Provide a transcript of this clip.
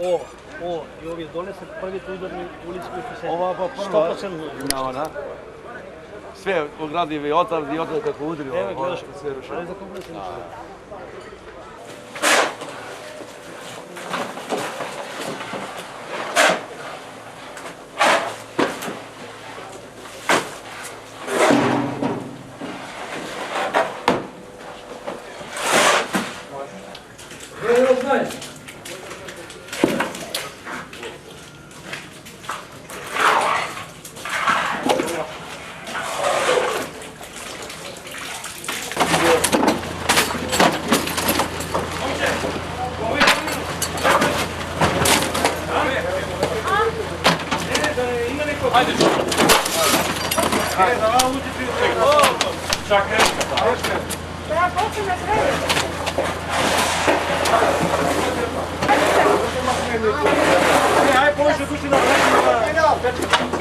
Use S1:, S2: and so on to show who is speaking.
S1: I ovi dole se prvi udarni ulici koji su se...
S2: Ova pa prva
S1: 100%
S2: ona. Sve ogradivi otavdi, otavdi kako udri.
S1: Evo gledaš,
S2: sve rušeno.
S1: ali za kompletno ništa.
S3: Hajde što? Hajde, da vam uđi ti čak reška.
S4: Da ja počnem na kraju.
S3: Hajde, poviše kući da vremena.